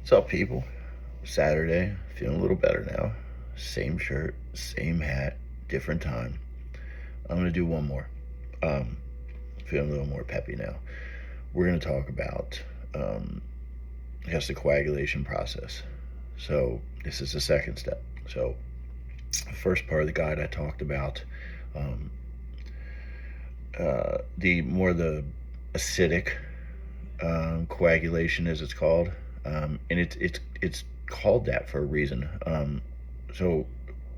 What's up, people? Saturday, feeling a little better now. Same shirt, same hat, different time. I'm gonna do one more. Um, Feeling a little more peppy now. We're gonna talk about, I guess, the coagulation process. So this is the second step. So the first part of the guide I talked about, um, the acidic coagulation, as it's called, and it's called that for a reason. So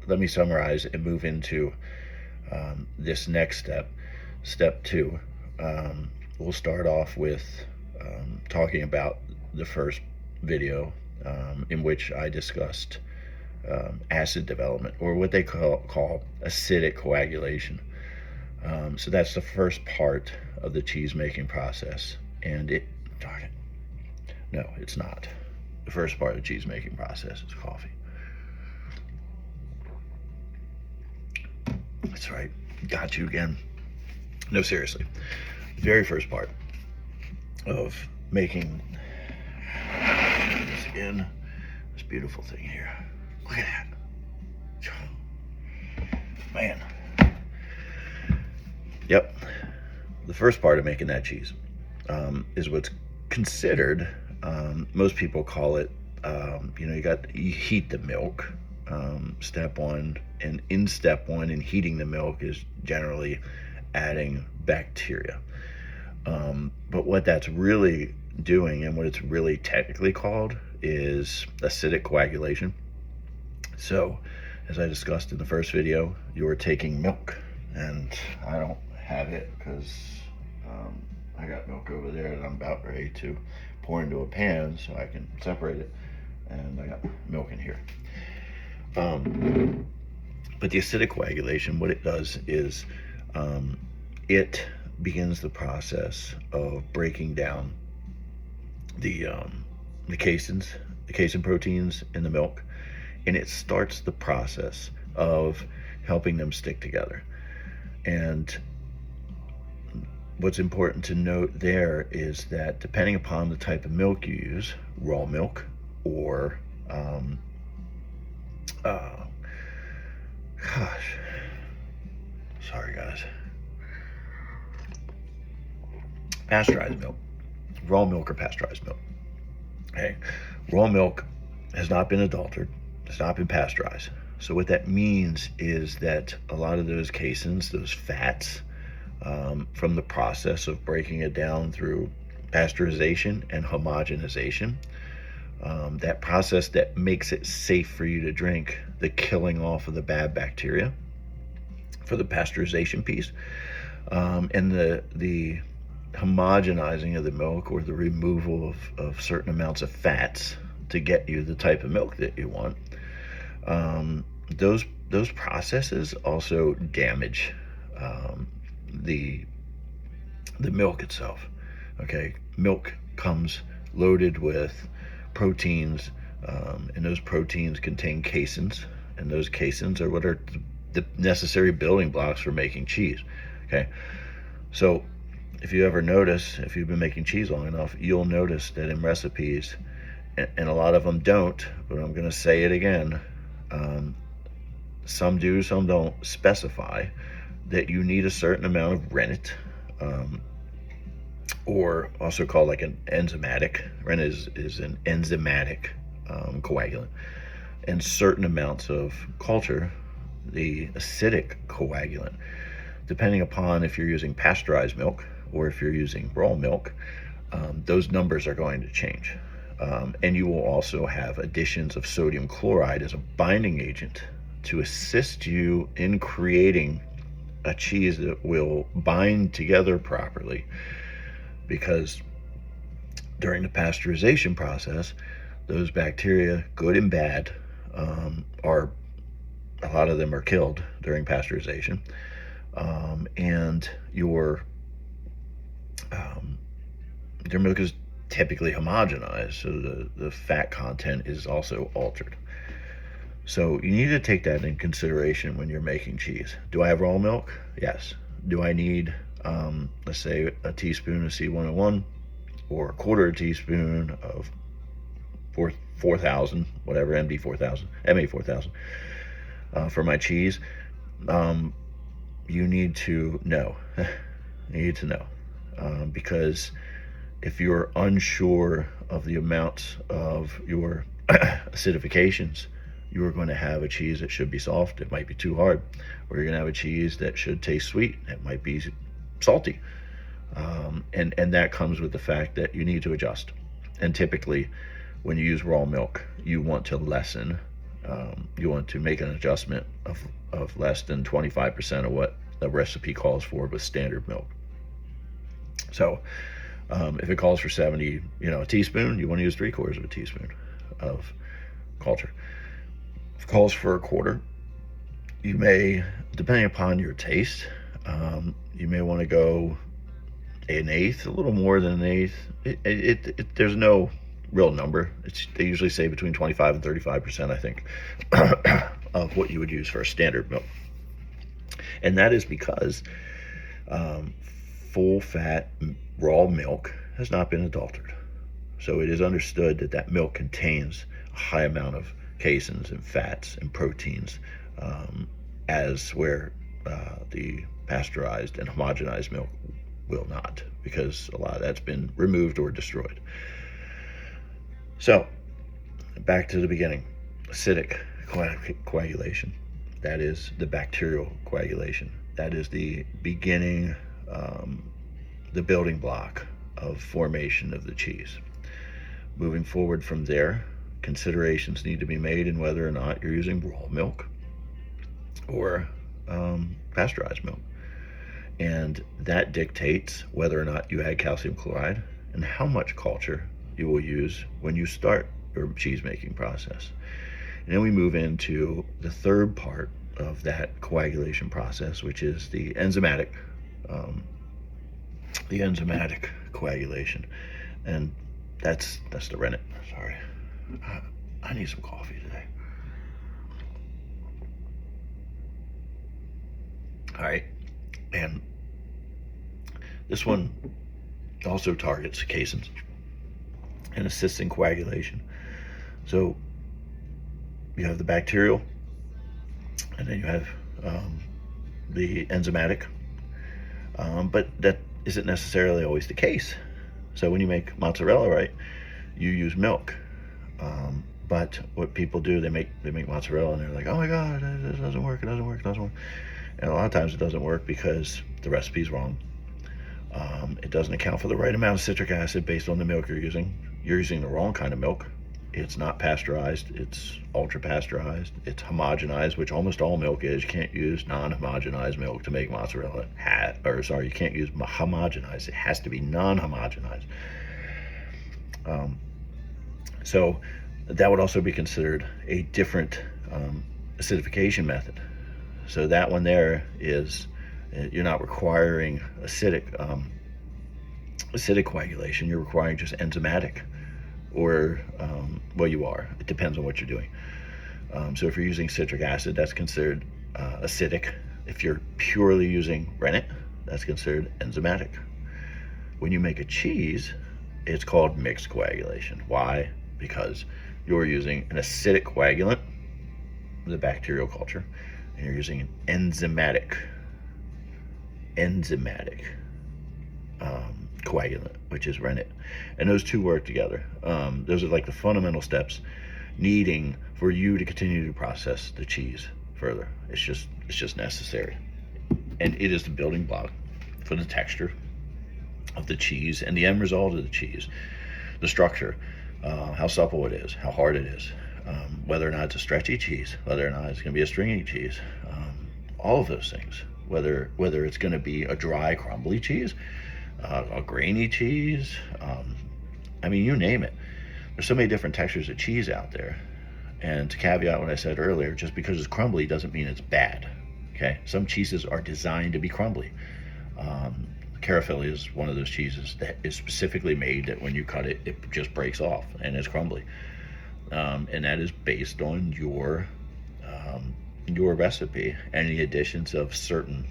let me summarize and move into this next step. Step two. We'll start off with talking about the first video in which I discussed acid development, or what they call acidic coagulation. So that's the first part of the cheese making process. And darn it, no, it's not. The first part of the cheese making process is coffee. That's right, got you again. No, seriously, very first part of making this again, this beautiful thing here. Look at that, man. Yep, the first part of making that cheese is what's considered, most people call it, you heat the milk, step one, and in step one in heating the milk is generally adding bacteria. But what that's really doing, and what it's really technically called, is acidic coagulation. So, as I discussed in the first video, you're taking milk, and I don't have it because I got milk over there that I'm about ready to pour into a pan so I can separate it, and I got milk in here. But the acidic coagulation, what it does is it begins the process of breaking down the casein proteins in the milk, and it starts the process of helping them stick together. And what's important to note there is that depending upon the type of milk you use, raw milk or sorry guys, pasteurized milk, raw milk or pasteurized milk. Okay, raw milk has not been adulterated, it's not been pasteurized. So what that means is that a lot of those caseins, those fats, from the process of breaking it down through pasteurization and homogenization, that process that makes it safe for you to drink, the killing off of the bad bacteria for the pasteurization piece, and the homogenizing of the milk, or the removal of certain amounts of fats to get you the type of milk that you want. Those processes also damage the milk itself. Okay, milk comes loaded with proteins, and those proteins contain caseins, and those caseins are what are the necessary building blocks for making cheese. Okay, so if you ever notice, if you've been making cheese long enough, you'll notice that in recipes, and a lot of them don't, but I'm going to say it again, some do, some don't, specify that you need a certain amount of rennet, or also called like an enzymatic. Rennet is an enzymatic coagulant, and certain amounts of culture, the acidic coagulant. Depending upon if you're using pasteurized milk or if you're using raw milk, those numbers are going to change. And you will also have additions of sodium chloride as a binding agent to assist you in creating a cheese that will bind together properly. Because during the pasteurization process, those bacteria, good and bad, are, a lot of them are killed during pasteurization, and your milk is typically homogenized, so the fat content is also altered. So you need to take that in consideration when you're making cheese. Do I have raw milk? Yes. Do I need, let's say, a teaspoon of C101 or a quarter teaspoon of 4000, whatever, MD 4000, MA 4000, for my cheese, um, you need to know. You need to know, because if you're unsure of the amounts of your acidifications, you are going to have a cheese that should be soft, it might be too hard, or you're going to have a cheese that should taste sweet, it might be salty. And that comes with the fact that you need to adjust. And typically, when you use raw milk, you want to lessen, you want to make an adjustment of less than 25% of what the recipe calls for with standard milk. So if it calls for 70, a teaspoon, you want to use 3/4 of a teaspoon of culture. If it calls for a quarter, you may, depending upon your taste, you may want to go an eighth, a little more than an eighth. There's no real number. They usually say between 25 and 35%, I think, of what you would use for a standard milk. And that is because full fat raw milk has not been adulterated. So it is understood that that milk contains a high amount of caseins and fats and proteins, as where the pasteurized and homogenized milk will not, because a lot of that's been removed or destroyed. So back to the beginning, acidic coagulation. That is the bacterial coagulation. That is the beginning, the building block of formation of the cheese. Moving forward from there, considerations need to be made in whether or not you're using raw milk or pasteurized milk. And that dictates whether or not you add calcium chloride and how much culture you will use when you start your cheese making process. And then we move into the third part of that coagulation process, which is the enzymatic coagulation. And that's the rennet. Sorry, I need some coffee today. All right, and this one also targets caseins and assists in coagulation. So you have the bacterial, and then you have the enzymatic, but that isn't necessarily always the case. So when you make mozzarella, right, you use milk, but what people do, they make mozzarella and they're like, oh my god, it doesn't work, and a lot of times it doesn't work because the recipe's wrong. It doesn't account for the right amount of citric acid based on the milk you're using. You're using the wrong kind of milk. It's not pasteurized, it's ultra pasteurized, it's homogenized, which almost all milk is. You can't use non-homogenized milk to make mozzarella. You can't use homogenized, it has to be non-homogenized. So that would also be considered a different acidification method. So that one there is, you're not requiring acidic coagulation, you're requiring just enzymatic. Or, well, you are. It depends on what you're doing. So if you're using citric acid, that's considered acidic. If you're purely using rennet, that's considered enzymatic. When you make a cheese, it's called mixed coagulation. Why? Because you're using an acidic coagulant, the bacterial culture, and you're using an enzymatic coagulant, which is rennet, and those two work together. Those are like the fundamental steps needing for you to continue to process the cheese further. It's just necessary, and it is the building block for the texture of the cheese and the end result of the cheese, the structure, how supple it is, how hard it is, whether or not it's a stretchy cheese, whether or not it's going to be a stringy cheese, all of those things, whether it's going to be a dry crumbly cheese, a grainy cheese, I mean, you name it. There's so many different textures of cheese out there. And to caveat what I said earlier, just because it's crumbly doesn't mean it's bad. Okay, some cheeses are designed to be crumbly. Carafelli is one of those cheeses that is specifically made that when you cut it, it just breaks off and it's crumbly. And that is based on your recipe and the additions of certain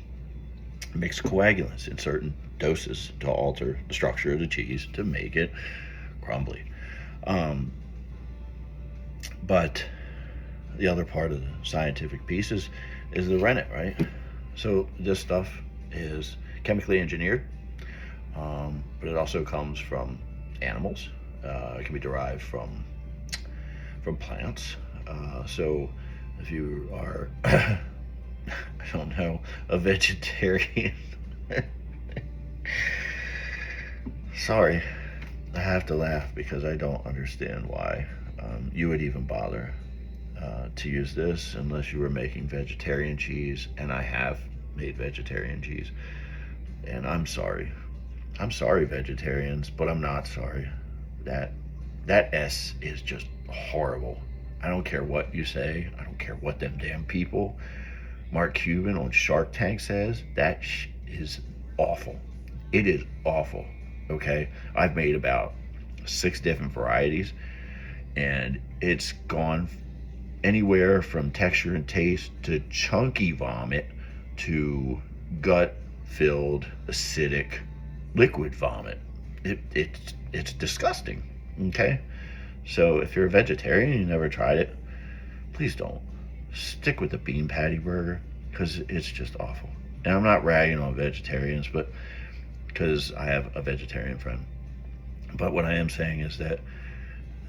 mixed coagulants in certain doses to alter the structure of the cheese to make it crumbly. But the other part of the scientific piece is the rennet, right? So this stuff is chemically engineered, but it also comes from animals. It can be derived from plants. So if you are, I don't know, a vegetarian, sorry, I have to laugh because I don't understand why you would even bother to use this unless you were making vegetarian cheese, and I have made vegetarian cheese. And I'm sorry. I'm sorry, vegetarians, but I'm not sorry. That that S is just horrible. I don't care what you say. I don't care what them damn people, Mark Cuban on Shark Tank says. Is awful. It is awful. Okay, I've made about 6 different varieties, and it's gone anywhere from texture and taste to chunky vomit to gut filled acidic liquid vomit. It's disgusting. Okay, so if you're a vegetarian and you never tried it, please don't. Stick with the bean patty burger because it's just awful. And I'm not ragging on vegetarians, but because I have a vegetarian friend. But what I am saying is that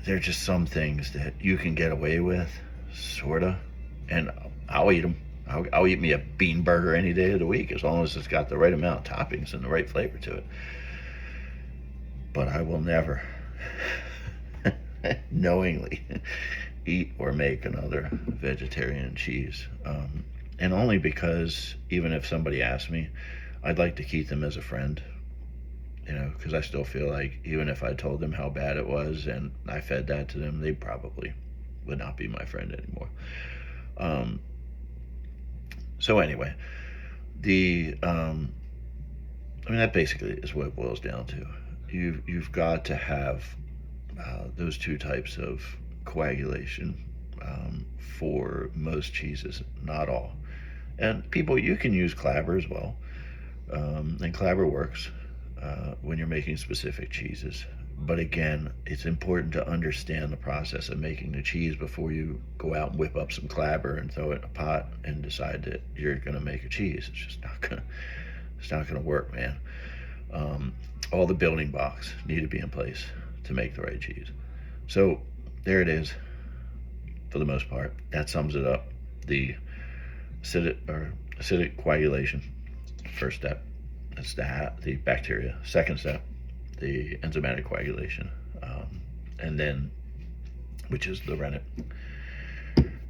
there are just some things that you can get away with, sorta, and I'll eat them. I'll eat me a bean burger any day of the week as long as it's got the right amount of toppings and the right flavor to it. But I will never knowingly eat or make another vegetarian cheese. And only because even if somebody asks me, I'd like to keep them as a friend, because I still feel like even if I told them how bad it was and I fed that to them, they probably would not be my friend anymore. So anyway, that basically is what it boils down to. You've got to have those two types of coagulation for most cheeses, not all. And people, you can use clabber as well, and clabber works when you're making specific cheeses. But again, it's important to understand the process of making the cheese before you go out and whip up some clabber and throw it in a pot and decide that you're going to make a cheese. It's not gonna work, man. All the building blocks need to be in place to make the right cheese. So there it is. For the most part, that sums it up. The acidic coagulation, first step. That's the bacteria. Second step, the enzymatic coagulation, and then, which is the rennet.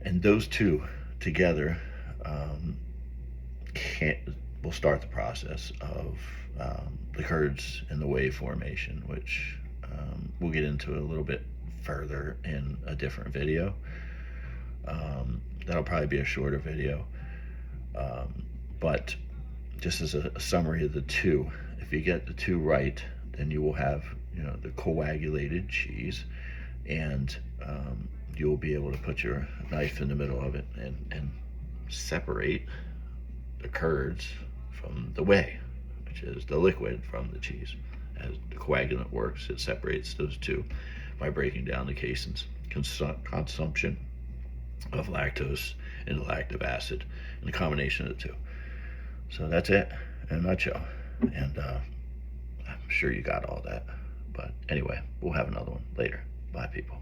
And those two together will start the process of the curds and the wave formation, which we'll get into a little bit further in a different video. That'll probably be a shorter video, but just as a summary of the two, if you get the two right, then you will have the coagulated cheese, and you'll be able to put your knife in the middle of it and separate the curds from the whey, which is the liquid from the cheese. As the coagulant works, it separates those two by breaking down the caseins consumption of lactose into lactic acid, and the combination of the two. So that's it in a nutshell. And I'm sure you got all that. But anyway, we'll have another one later. Bye, people.